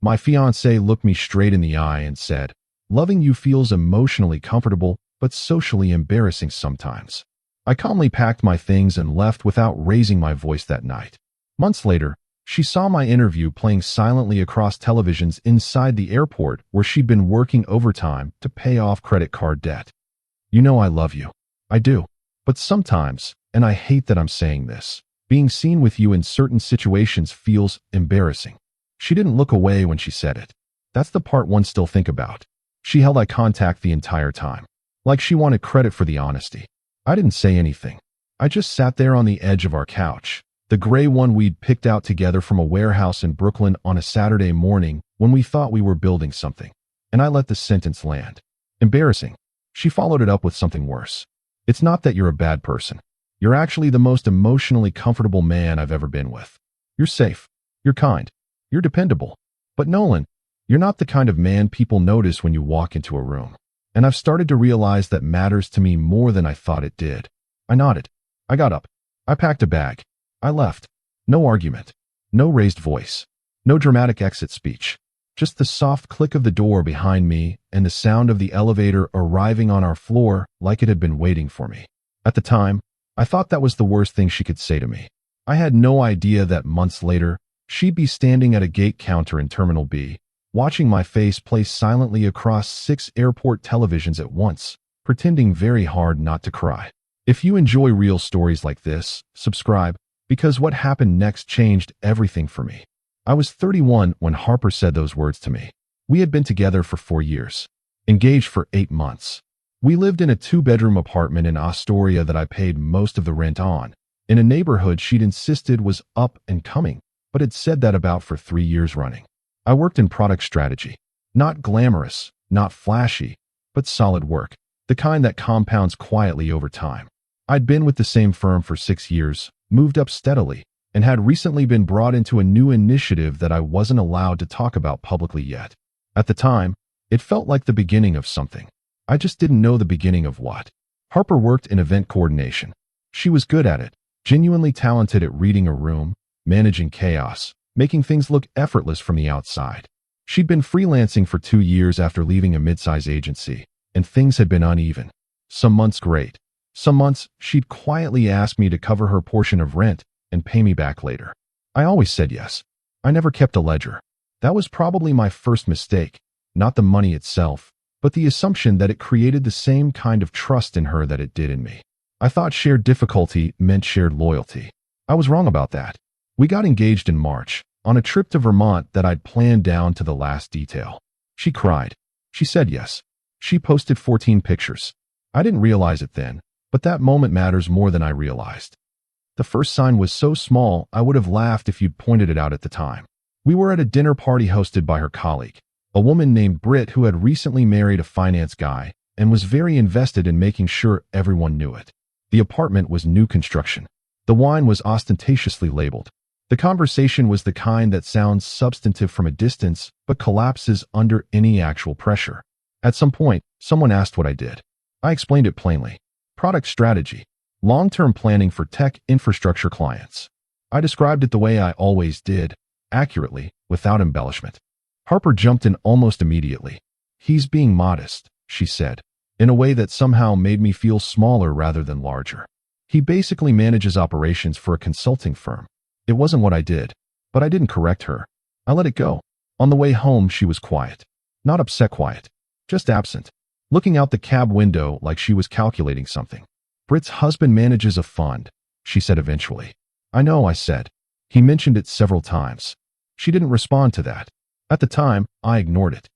My fiancé looked me straight in the eye and said, "Loving you feels emotionally comfortable, but socially embarrassing sometimes." I calmly packed my things and left without raising my voice that night. Months later, she saw my interview playing silently across televisions inside the airport where she'd been working overtime to pay off credit card debt. "You know I love you." "I do. But sometimes, and I hate that I'm saying this, being seen with you in certain situations feels embarrassing." She didn't look away when she said it. That's the part one still think about. She held eye contact the entire time, like she wanted credit for the honesty. I didn't say anything. I just sat there on the edge of our couch, the gray one we'd picked out together from a warehouse in Brooklyn on a Saturday morning when we thought we were building something, and I let the sentence land. "Embarrassing." She followed it up with something worse. "It's not that you're a bad person. You're actually the most emotionally comfortable man I've ever been with. You're safe. You're kind. You're dependable. But Nolan, you're not the kind of man people notice when you walk into a room. And I've started to realize that matters to me more than I thought it did." I nodded. I got up. I packed a bag. I left. No argument. No raised voice. No dramatic exit speech. Just the soft click of the door behind me and the sound of the elevator arriving on our floor like it had been waiting for me. At the time, I thought that was the worst thing she could say to me. I had no idea that months later, she'd be standing at a gate counter in Terminal B, watching my face play silently across 6 airport televisions at once, pretending very hard not to cry. If you enjoy real stories like this, subscribe, because what happened next changed everything for me. I was 31 when Harper said those words to me. We had been together for 4 years, engaged for 8 months. We lived in a 2-bedroom apartment in Astoria that I paid most of the rent on, in a neighborhood she'd insisted was up and coming, but had said that about for 3 years running. I worked in product strategy. Not glamorous, not flashy, but solid work, the kind that compounds quietly over time. I'd been with the same firm for 6 years, moved up steadily, and had recently been brought into a new initiative that I wasn't allowed to talk about publicly yet. At the time, it felt like the beginning of something. I just didn't know the beginning of what. Harper worked in event coordination. She was good at it, genuinely talented at reading a room, managing chaos, making things look effortless from the outside. She'd been freelancing for 2 years after leaving a mid-size agency, and things had been uneven. Some months great. Some months, she'd quietly ask me to cover her portion of rent and pay me back later. I always said yes. I never kept a ledger. That was probably my first mistake, not the money itself, but the assumption that it created the same kind of trust in her that it did in me. I thought shared difficulty meant shared loyalty. I was wrong about that. We got engaged in March, on a trip to Vermont that I'd planned down to the last detail. She cried. She said yes. She posted 14 pictures. I didn't realize it then, but that moment matters more than I realized. The first sign was so small I would have laughed if you'd pointed it out at the time. We were at a dinner party hosted by her colleague, a woman named Britt who had recently married a finance guy and was very invested in making sure everyone knew it. The apartment was new construction. The wine was ostentatiously labeled. The conversation was the kind that sounds substantive from a distance, but collapses under any actual pressure. At some point, someone asked what I did. I explained it plainly. Product strategy. Long-term planning for tech infrastructure clients. I described it the way I always did, accurately, without embellishment. Harper jumped in almost immediately. "He's being modest," she said, in a way that somehow made me feel smaller rather than larger. "He basically manages operations for a consulting firm." It wasn't what I did, but I didn't correct her. I let it go. On the way home, she was quiet. Not upset quiet, just absent, looking out the cab window like she was calculating something. "Britt's husband manages a fund," she said eventually. "I know," I said. "He mentioned it several times." She didn't respond to that. At the time, I ignored it.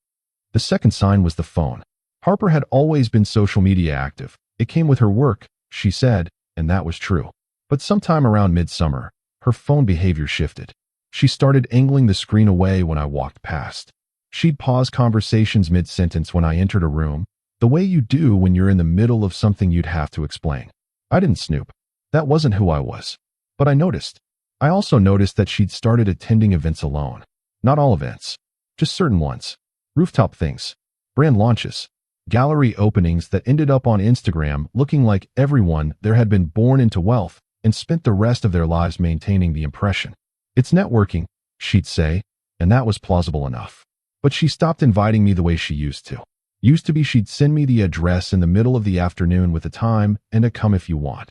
The second sign was the phone. Harper had always been social media active. It came with her work, she said, and that was true. But sometime around midsummer, her phone behavior shifted. She started angling the screen away when I walked past. She'd pause conversations mid-sentence when I entered a room, the way you do when you're in the middle of something you'd have to explain. I didn't snoop. That wasn't who I was. But I noticed. I also noticed that she'd started attending events alone. Not all events. Just certain ones. Rooftop things. Brand launches. Gallery openings that ended up on Instagram looking like everyone there had been born into wealth and spent the rest of their lives maintaining the impression. "It's networking," she'd say, and that was plausible enough. But she stopped inviting me the way she used to. Used to be she'd send me the address in the middle of the afternoon with a time and a come if you want.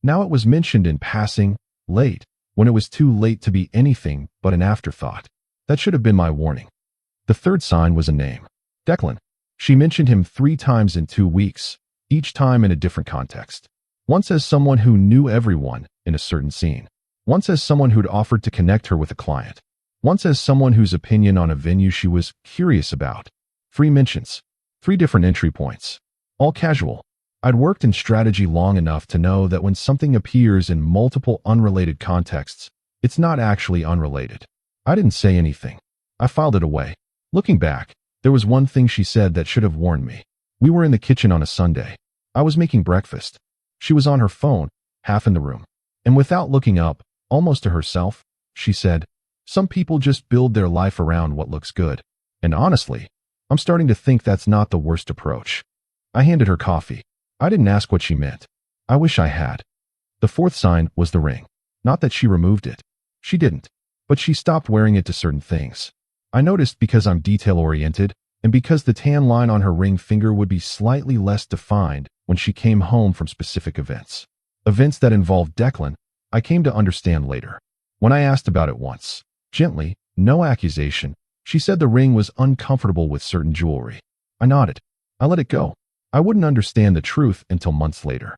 Now it was mentioned in passing, late, when it was too late to be anything but an afterthought. That should have been my warning. The third sign was a name. Declan. She mentioned him 3 times in 2 weeks, each time in a different context. Once as someone who knew everyone in a certain scene. Once as someone who'd offered to connect her with a client. Once as someone whose opinion on a venue she was curious about. 3 mentions. 3 different entry points. All casual. I'd worked in strategy long enough to know that when something appears in multiple unrelated contexts, it's not actually unrelated. I didn't say anything. I filed it away. Looking back, there was one thing she said that should have warned me. We were in the kitchen on a Sunday. I was making breakfast. She was on her phone, half in the room. And without looking up, almost to herself, she said, "Some people just build their life around what looks good. And honestly, I'm starting to think that's not the worst approach." I handed her coffee. I didn't ask what she meant. I wish I had. The fourth sign was the ring. Not that she removed it. She didn't. But she stopped wearing it to certain things. I noticed because I'm detail-oriented, and because the tan line on her ring finger would be slightly less defined when she came home from specific events. Events that involved Declan, I came to understand later. When I asked about it once, gently, no accusation, she said the ring was uncomfortable with certain jewelry. I nodded. I let it go. I wouldn't understand the truth until months later.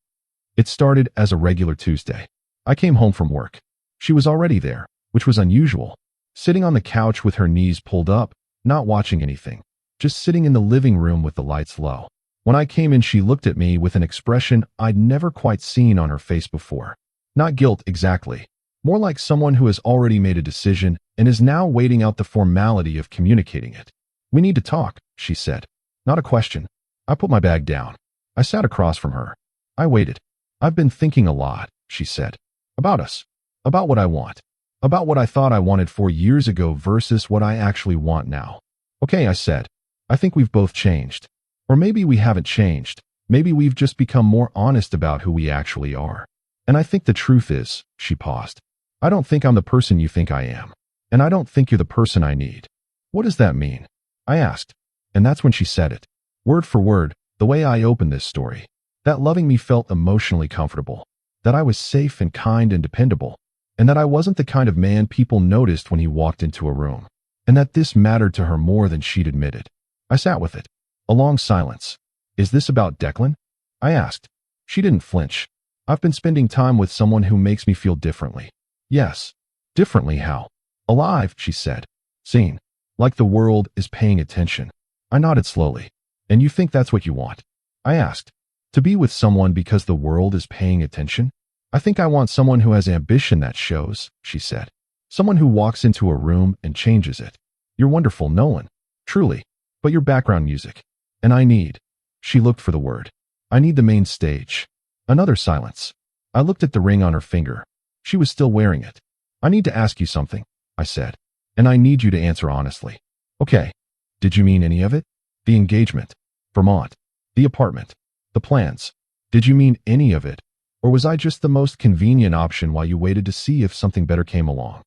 It started as a regular Tuesday. I came home from work. She was already there, which was unusual, sitting on the couch with her knees pulled up, not watching anything, just sitting in the living room with the lights low. When I came in, she looked at me with an expression I'd never quite seen on her face before. Not guilt exactly, more like someone who has already made a decision and is now waiting out the formality of communicating it. "We need to talk," she said. Not a question. I put my bag down. I sat across from her. I waited. "I've been thinking a lot," she said. "About us. About what I want. About what I thought I wanted 4 years ago versus what I actually want now." "Okay," I said. "I think we've both changed. Or maybe we haven't changed. Maybe we've just become more honest about who we actually are. And I think the truth is," she paused, "I don't think I'm the person you think I am. And I don't think you're the person I need." "What does that mean?" I asked. And that's when she said it. Word for word, the way I opened this story. That loving me felt emotionally comfortable. That I was safe and kind and dependable. And that I wasn't the kind of man people noticed when he walked into a room. And that this mattered to her more than she'd admitted. I sat with it. A long silence. "Is this about Declan?" I asked. She didn't flinch. "I've been spending time with someone who makes me feel differently." "Yes." "Differently how?" "Alive," she said. "Seen. Like the world is paying attention." I nodded slowly. "And you think that's what you want?" I asked. "To be with someone because the world is paying attention?" "I think I want someone who has ambition that shows," she said. "Someone who walks into a room and changes it." "You're wonderful, Nolan. Truly. But your background music. And I need." She looked for the word. "I need the main stage." Another silence. I looked at the ring on her finger. She was still wearing it. "I need to ask you something," I said. "And I need you to answer honestly." "Okay. Did you mean any of it? The engagement, Vermont, the apartment, the plans. Did you mean any of it? Or was I just the most convenient option while you waited to see if something better came along?"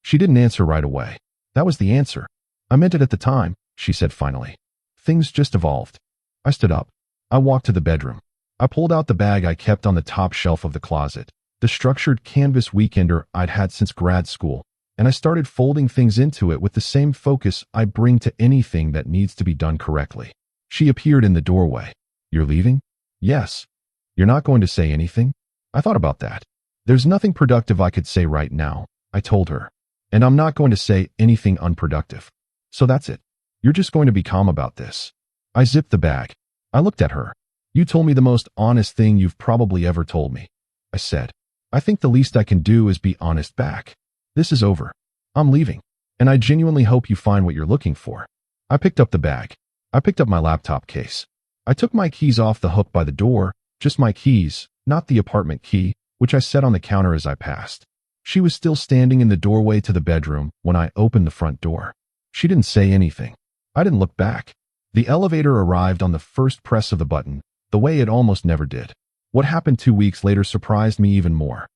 She didn't answer right away. "That was the answer. I meant it at the time," she said finally. "Things just evolved." I stood up. I walked to the bedroom. I pulled out the bag I kept on the top shelf of the closet, the structured canvas weekender I'd had since grad school, and I started folding things into it with the same focus I bring to anything that needs to be done correctly. She appeared in the doorway. "You're leaving?" "Yes." "You're not going to say anything?" I thought about that. "There's nothing productive I could say right now," I told her. "And I'm not going to say anything unproductive. So that's it. You're just going to be calm about this." I zipped the bag. I looked at her. "You told me the most honest thing you've probably ever told me," I said. "I think the least I can do is be honest back. This is over. I'm leaving. And I genuinely hope you find what you're looking for." I picked up the bag. I picked up my laptop case. I took my keys off the hook by the door, just my keys, not the apartment key, which I set on the counter as I passed. She was still standing in the doorway to the bedroom when I opened the front door. She didn't say anything. I didn't look back. The elevator arrived on the first press of the button, the way it almost never did. What happened 2 weeks later surprised me even more.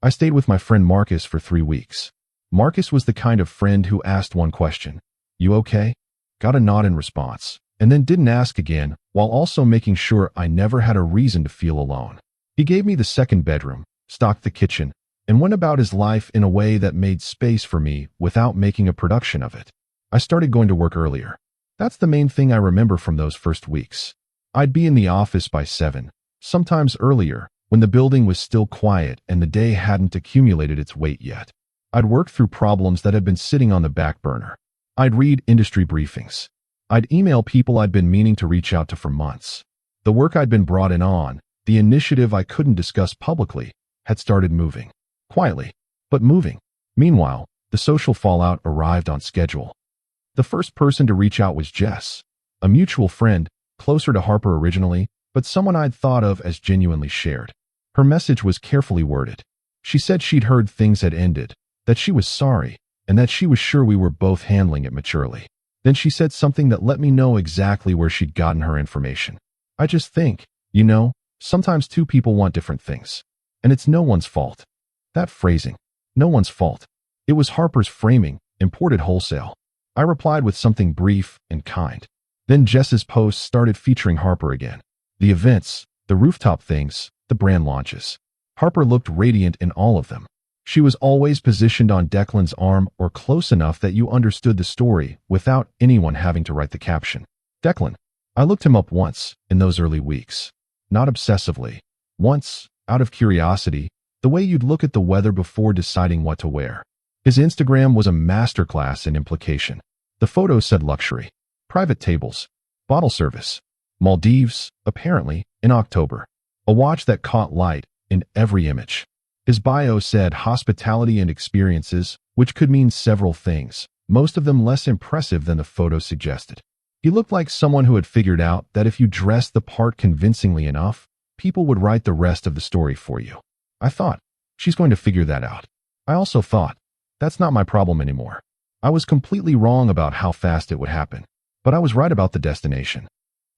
I stayed with my friend Marcus for 3 weeks. Marcus was the kind of friend who asked one question, "You okay?" Got a nod in response, and then didn't ask again, while also making sure I never had a reason to feel alone. He gave me the second bedroom, stocked the kitchen, and went about his life in a way that made space for me without making a production of it. I started going to work earlier. That's the main thing I remember from those first weeks. I'd be in the office by 7, sometimes earlier, when the building was still quiet and the day hadn't accumulated its weight yet. I'd work through problems that had been sitting on the back burner. I'd read industry briefings. I'd email people I'd been meaning to reach out to for months. The work I'd been brought in on, the initiative I couldn't discuss publicly, had started moving. Quietly, but moving. Meanwhile, the social fallout arrived on schedule. The first person to reach out was Jess, a mutual friend, closer to Harper originally, but someone I'd thought of as genuinely shared. Her message was carefully worded. She said she'd heard things had ended, that she was sorry, and that she was sure we were both handling it maturely. Then she said something that let me know exactly where she'd gotten her information. I just think, sometimes two people want different things. And it's no one's fault. That phrasing, no one's fault. It was Harper's framing, imported wholesale. I replied with something brief and kind. Then Jess's posts started featuring Harper again. The events, the rooftop things, the brand launches. Harper looked radiant in all of them. She was always positioned on Declan's arm or close enough that you understood the story without anyone having to write the caption. Declan. I looked him up once in those early weeks. Not obsessively. Once, out of curiosity, the way you'd look at the weather before deciding what to wear. His Instagram was a masterclass in implication. The photos said luxury, private tables, bottle service, Maldives, apparently, in October. A watch that caught light in every image. His bio said hospitality and experiences, which could mean several things, most of them less impressive than the photo suggested. He looked like someone who had figured out that if you dressed the part convincingly enough, people would write the rest of the story for you. I thought, she's going to figure that out. I also thought, that's not my problem anymore. I was completely wrong about how fast it would happen, but I was right about the destination.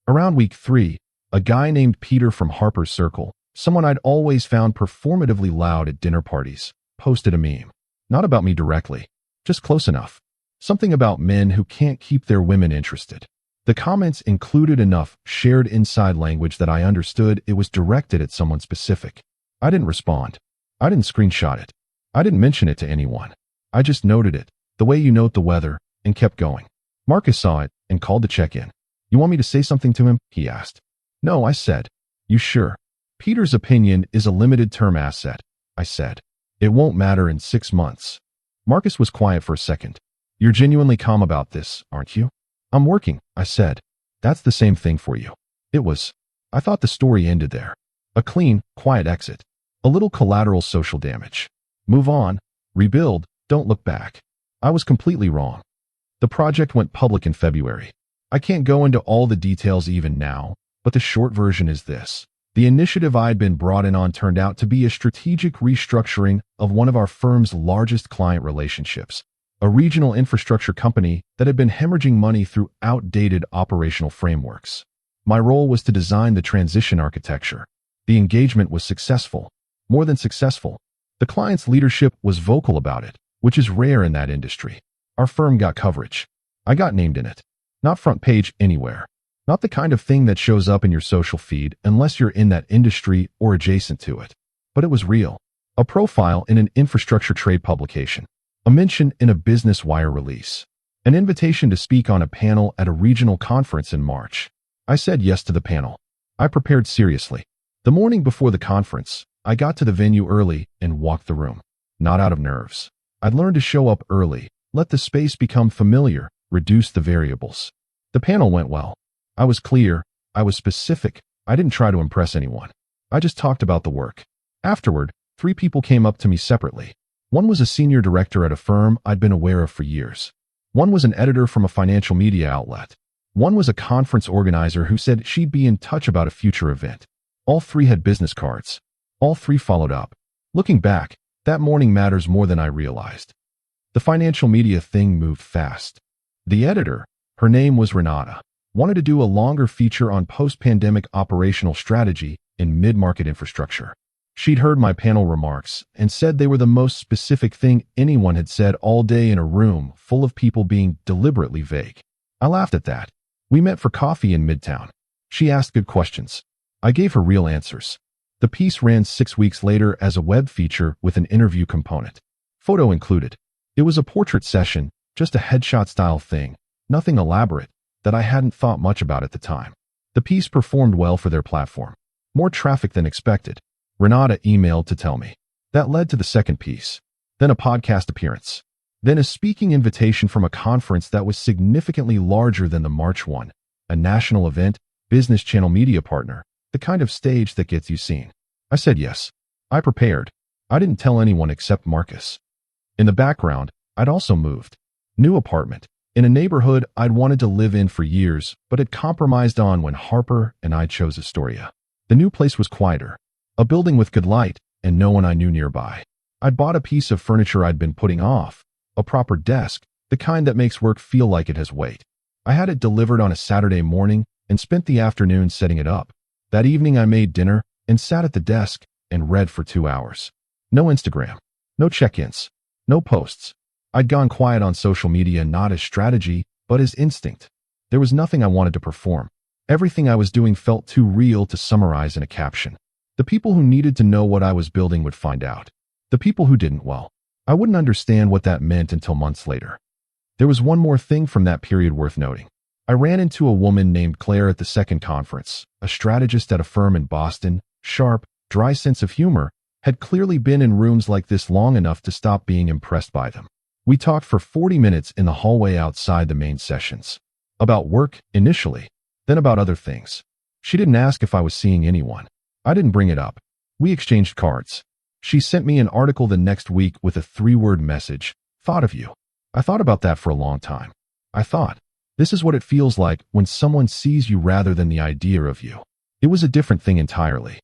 Around week 3, a guy named Peter from Harper's Circle, someone I'd always found performatively loud at dinner parties, posted a meme. Not about me directly, just close enough. Something about men who can't keep their women interested. The comments included enough shared inside language that I understood it was directed at someone specific. I didn't respond. I didn't screenshot it. I didn't mention it to anyone. I just noted it, the way you note the weather, and kept going. Marcus saw it and called to check in. You want me to say something to him? He asked. No, I said. You sure? Peter's opinion is a limited-term asset, I said. It won't matter in 6 months. Marcus was quiet for a second. You're genuinely calm about this, aren't you? I'm working, I said. That's the same thing for you. It was. I thought the story ended there. A clean, quiet exit. A little collateral social damage. Move on, rebuild, don't look back. I was completely wrong. The project went public in February. I can't go into all the details even now, but the short version is this. The initiative I'd been brought in on turned out to be a strategic restructuring of one of our firm's largest client relationships, a regional infrastructure company that had been hemorrhaging money through outdated operational frameworks. My role was to design the transition architecture. The engagement was successful. More than successful. The client's leadership was vocal about it, which is rare in that industry. Our firm got coverage. I got named in it. Not front page anywhere. Not the kind of thing that shows up in your social feed unless you're in that industry or adjacent to it. But it was real. A profile in an infrastructure trade publication. A mention in a Business Wire release. An invitation to speak on a panel at a regional conference in March. I said yes to the panel. I prepared seriously. The morning before the conference, I got to the venue early and walked the room. Not out of nerves. I'd learned to show up early, let the space become familiar, reduce the variables. The panel went well. I was clear. I was specific. I didn't try to impress anyone. I just talked about the work. Afterward, 3 people came up to me separately. One was a senior director at a firm I'd been aware of for years. One was an editor from a financial media outlet. One was a conference organizer who said she'd be in touch about a future event. All 3 had business cards. All 3 followed up. Looking back, that morning matters more than I realized. The financial media thing moved fast. The editor, her name was Renata, wanted to do a longer feature on post-pandemic operational strategy in mid-market infrastructure. She'd heard my panel remarks and said they were the most specific thing anyone had said all day in a room full of people being deliberately vague. I laughed at that. We met for coffee in Midtown. She asked good questions. I gave her real answers. The piece ran 6 weeks later as a web feature with an interview component. Photo included. It was a portrait session, just a headshot-style thing, nothing elaborate, that I hadn't thought much about at the time. The piece performed well for their platform. More traffic than expected. Renata emailed to tell me. That led to the second piece. Then a podcast appearance. Then a speaking invitation from a conference that was significantly larger than the March one. A national event, business channel media partner, the kind of stage that gets you seen. I said yes. I prepared. I didn't tell anyone except Marcus. In the background, I'd also moved. New apartment. In a neighborhood I'd wanted to live in for years, but had compromised on when Harper and I chose Astoria. The new place was quieter. A building with good light, and no one I knew nearby. I'd bought a piece of furniture I'd been putting off, a proper desk, the kind that makes work feel like it has weight. I had it delivered on a Saturday morning and spent the afternoon setting it up. That evening I made dinner and sat at the desk and read for 2 hours. No Instagram, no check-ins, no posts. I'd gone quiet on social media not as strategy, but as instinct. There was nothing I wanted to perform. Everything I was doing felt too real to summarize in a caption. The people who needed to know what I was building would find out. The people who didn't, well, I wouldn't understand what that meant until months later. There was one more thing from that period worth noting. I ran into a woman named Claire at the second conference, a strategist at a firm in Boston, sharp, dry sense of humor, had clearly been in rooms like this long enough to stop being impressed by them. We talked for 40 minutes in the hallway outside the main sessions. About work, initially, then about other things. She didn't ask if I was seeing anyone. I didn't bring it up. We exchanged cards. She sent me an article the next week with a 3-word message. Thought of you. I thought about that for a long time. I thought, this is what it feels like when someone sees you rather than the idea of you. It was a different thing entirely.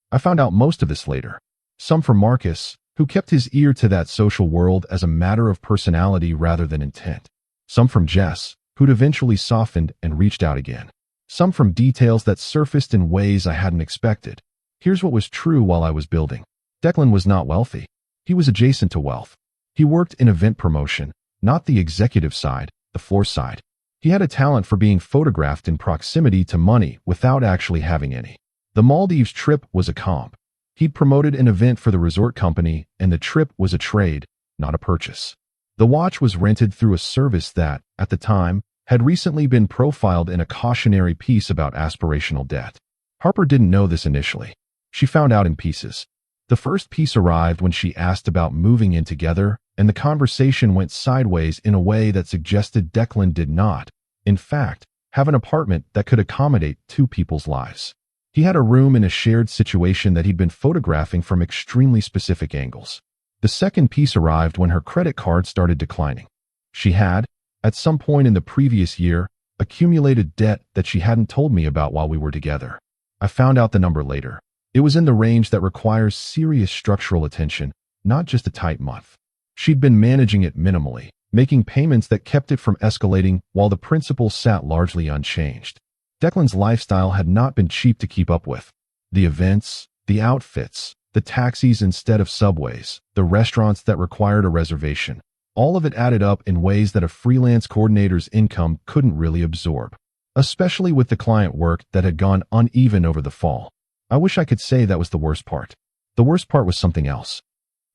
I found out most of this later. Some from Marcus, who kept his ear to that social world as a matter of personality rather than intent. Some from Jess, who'd eventually softened and reached out again. Some from details that surfaced in ways I hadn't expected. Here's what was true while I was building. Declan was not wealthy. He was adjacent to wealth. He worked in event promotion, not the executive side, the floor side. He had a talent for being photographed in proximity to money without actually having any. The Maldives trip was a comp. He'd promoted an event for the resort company, and the trip was a trade, not a purchase. The watch was rented through a service that, at the time, had recently been profiled in a cautionary piece about aspirational debt. Harper didn't know this initially. She found out in pieces. The first piece arrived when she asked about moving in together, and the conversation went sideways in a way that suggested Declan did not, in fact, have an apartment that could accommodate 2 people's lives. He had a room in a shared situation that he'd been photographing from extremely specific angles. The second piece arrived when her credit card started declining. She had, at some point in the previous year, accumulated debt that she hadn't told me about while we were together. I found out the number later. It was in the range that requires serious structural attention, not just a tight month. She'd been managing it minimally, making payments that kept it from escalating while the principal sat largely unchanged. Declan's lifestyle had not been cheap to keep up with. The events, the outfits, the taxis instead of subways, the restaurants that required a reservation. All of it added up in ways that a freelance coordinator's income couldn't really absorb, especially with the client work that had gone uneven over the fall. I wish I could say that was the worst part. The worst part was something else.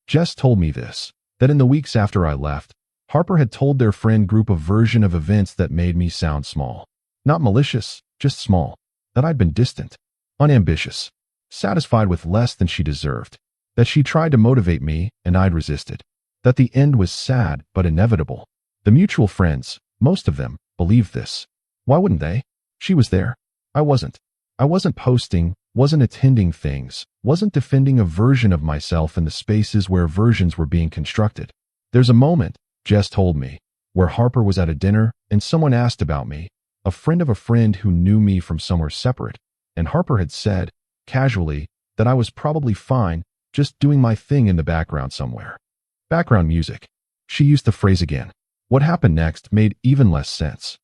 Jess told me this, that in the weeks after I left, Harper had told their friend group a version of events that made me sound small. Not malicious, just small. That I'd been distant, unambitious, satisfied with less than she deserved. That she tried to motivate me and I'd resisted. That the end was sad but inevitable. The mutual friends, most of them, believed this. Why wouldn't they? She was there. I wasn't. I wasn't posting, wasn't attending things, wasn't defending a version of myself in the spaces where versions were being constructed. There's a moment, Jess told me, where Harper was at a dinner and someone asked about me, a friend of a friend who knew me from somewhere separate, and Harper had said, casually, that I was probably fine, just doing my thing in the background somewhere. Background music. She used the phrase again. What happened next made even less sense.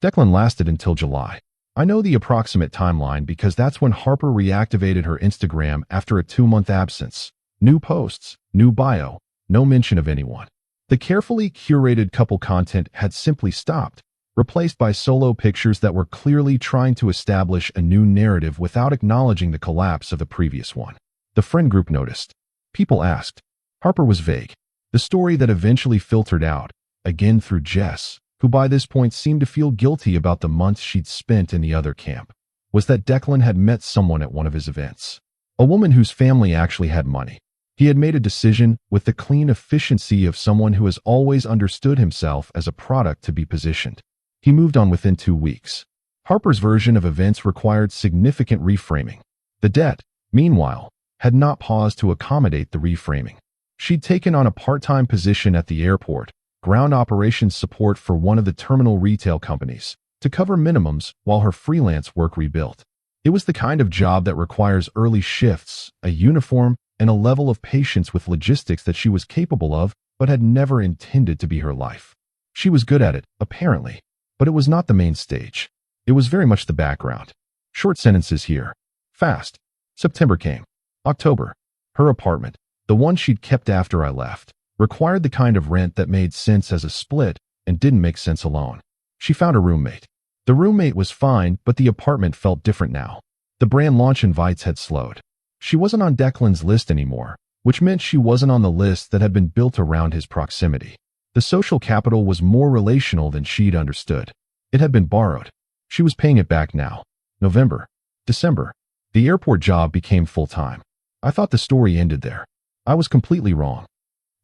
Declan lasted until July. I know the approximate timeline because that's when Harper reactivated her Instagram after a 2-month absence. New posts, new bio, no mention of anyone. The carefully curated couple content had simply stopped, replaced by solo pictures that were clearly trying to establish a new narrative without acknowledging the collapse of the previous one. The friend group noticed. People asked. Harper was vague. The story that eventually filtered out, again through Jess, who by this point seemed to feel guilty about the months she'd spent in the other camp, was that Declan had met someone at one of his events. A woman whose family actually had money. He had made a decision with the clean efficiency of someone who has always understood himself as a product to be positioned. He moved on within 2 weeks. Harper's version of events required significant reframing. The debt, meanwhile, had not paused to accommodate the reframing. She'd taken on a part-time position at the airport, ground operations support for one of the terminal retail companies, to cover minimums while her freelance work rebuilt. It was the kind of job that requires early shifts, a uniform, and a level of patience with logistics that she was capable of but had never intended to be her life. She was good at it, apparently, but it was not the main stage. It was very much the background. Short sentences here. Fast. September came. October. Her apartment, the one she'd kept after I left, required the kind of rent that made sense as a split and didn't make sense alone. She found a roommate. The roommate was fine, but the apartment felt different now. The brand launch invites had slowed. She wasn't on Declan's list anymore, which meant she wasn't on the list that had been built around his proximity. The social capital was more relational than she'd understood. It had been borrowed. She was paying it back now. November. December. The airport job became full-time. I thought the story ended there. I was completely wrong.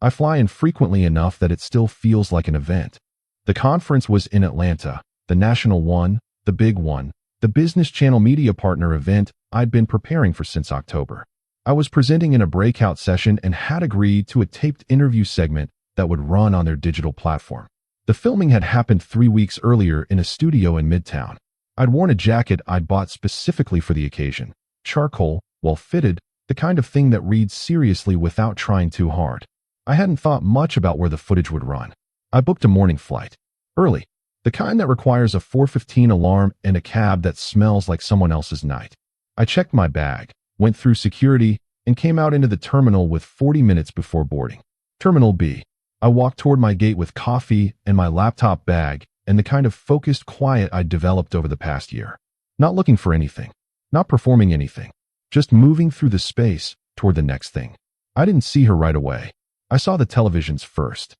I fly infrequently enough that it still feels like an event. The conference was in Atlanta, the national one, the big one, the Business Channel media partner event I'd been preparing for since October. I was presenting in a breakout session and had agreed to a taped interview segment that would run on their digital platform. The filming had happened 3 weeks earlier in a studio in Midtown. I'd worn a jacket I'd bought specifically for the occasion. Charcoal, well fitted, the kind of thing that reads seriously without trying too hard. I hadn't thought much about where the footage would run. I booked a morning flight. Early. The kind that requires a 4:15 alarm and a cab that smells like someone else's night. I checked my bag, went through security, and came out into the terminal with 40 minutes before boarding. Terminal B. I walked toward my gate with coffee and my laptop bag and the kind of focused quiet I'd developed over the past year. Not looking for anything. Not performing anything. Just moving through the space toward the next thing. I didn't see her right away. I saw the televisions first.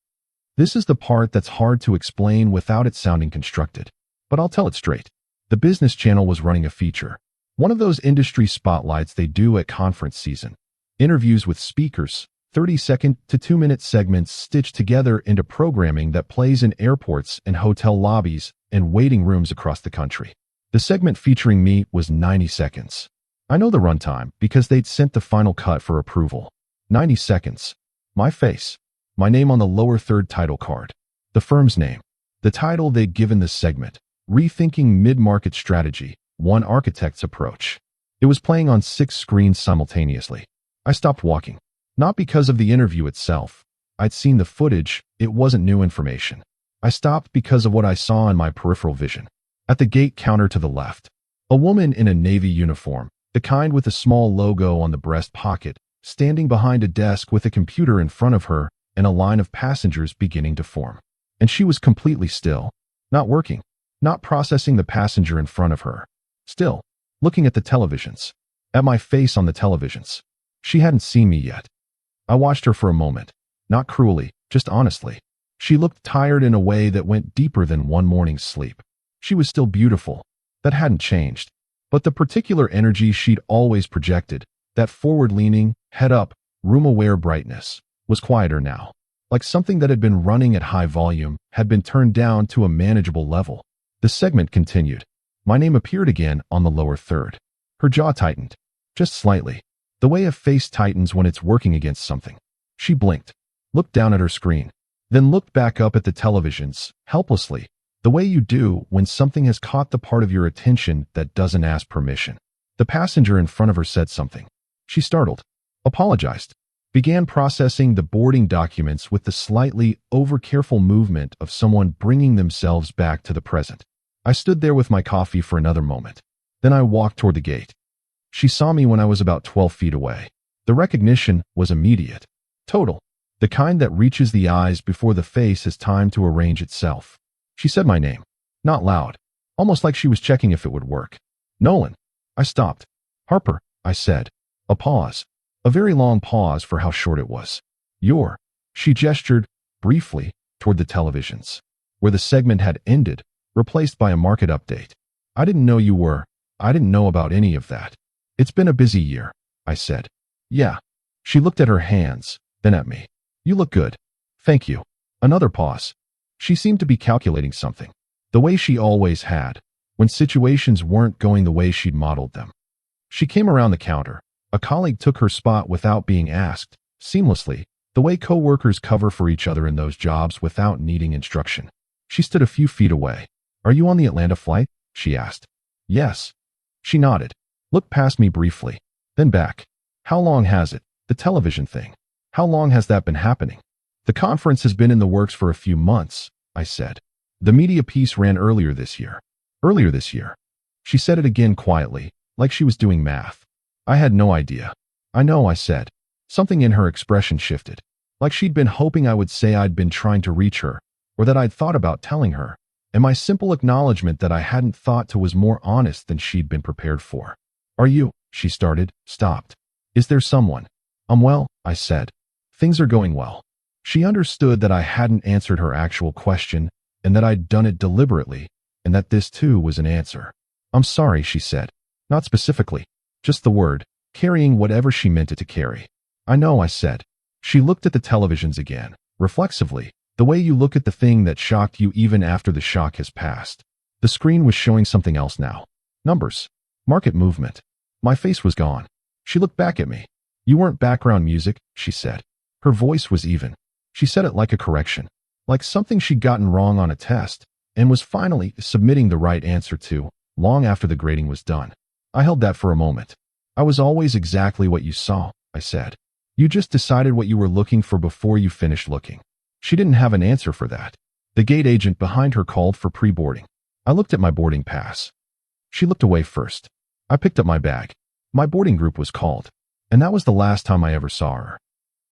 This is the part that's hard to explain without it sounding constructed. But I'll tell it straight. The Business Channel was running a feature. One of those industry spotlights they do at conference season. Interviews with speakers, 30-second to 2-minute segments stitched together into programming that plays in airports and hotel lobbies and waiting rooms across the country. The segment featuring me was 90 seconds. I know the runtime because they'd sent the final cut for approval. 90 seconds. My face. My name on the lower third title card. The firm's name. The title they'd given this segment. Rethinking Mid-Market Strategy. One Architect's Approach. It was playing on 6 screens simultaneously. I stopped walking. Not because of the interview itself. I'd seen the footage. It wasn't new information. I stopped because of what I saw in my peripheral vision. At the gate counter to the left, a woman in a navy uniform, the kind with a small logo on the breast pocket, standing behind a desk with a computer in front of her and a line of passengers beginning to form. And she was completely still, not working, not processing the passenger in front of her. Still, looking at the televisions, at my face on the televisions. She hadn't seen me yet. I watched her for a moment, not cruelly, just honestly. She looked tired in a way that went deeper than one morning's sleep. She was still beautiful. That hadn't changed. But the particular energy she'd always projected, that forward-leaning, head-up, room-aware brightness, was quieter now. Like something that had been running at high volume had been turned down to a manageable level. The segment continued. My name appeared again on the lower third. Her jaw tightened. Just slightly. The way a face tightens when it's working against something. She blinked, looked down at her screen, then looked back up at the televisions, helplessly, the way you do when something has caught the part of your attention that doesn't ask permission. The passenger in front of her said something. She startled, apologized, began processing the boarding documents with the slightly over-careful movement of someone bringing themselves back to the present. I stood there with my coffee for another moment. Then I walked toward the gate. She saw me when I was about 12 feet away. The recognition was immediate. Total. The kind that reaches the eyes before the face has time to arrange itself. She said my name. Not loud. Almost like she was checking if it would work. Nolan. I stopped. Harper, I said. A pause. A very long pause for how short it was. You're. She gestured, briefly, toward the televisions, where the segment had ended, replaced by a market update. I didn't know you were. I didn't know about any of that. It's been a busy year, I said. Yeah. She looked at her hands, then at me. You look good. Thank you. Another pause. She seemed to be calculating something. The way she always had, when situations weren't going the way she'd modeled them. She came around the counter. A colleague took her spot without being asked, seamlessly, the way co-workers cover for each other in those jobs without needing instruction. She stood a few feet away. Are you on the Atlanta flight? She asked. Yes. She nodded. Looked past me briefly. Then back. How long has it? The television thing. How long has that been happening? The conference has been in the works for a few months, I said. The media piece ran earlier this year. Earlier this year. She said it again quietly, like she was doing math. I had no idea. I know, I said. Something in her expression shifted. Like she'd been hoping I would say I'd been trying to reach her, or that I'd thought about telling her. And my simple acknowledgement that I hadn't thought to was more honest than she'd been prepared for. Are you? She started, stopped. Is there someone? Well, I said. Things are going well. She understood that I hadn't answered her actual question, and that I'd done it deliberately, and that this too was an answer. I'm sorry, she said. Not specifically. Just the word, carrying whatever she meant it to carry. I know, I said. She looked at the televisions again, reflexively, the way you look at the thing that shocked you even after the shock has passed. The screen was showing something else now. Numbers. Market movement. My face was gone. She looked back at me. You weren't background music, she said. Her voice was even. She said it like a correction, like something she'd gotten wrong on a test, and was finally submitting the right answer to, long after the grading was done. I held that for a moment. I was always exactly what you saw, I said. You just decided what you were looking for before you finished looking. She didn't have an answer for that. The gate agent behind her called for pre-boarding. I looked at my boarding pass. She looked away first. I picked up my bag. My boarding group was called, and that was the last time I ever saw her.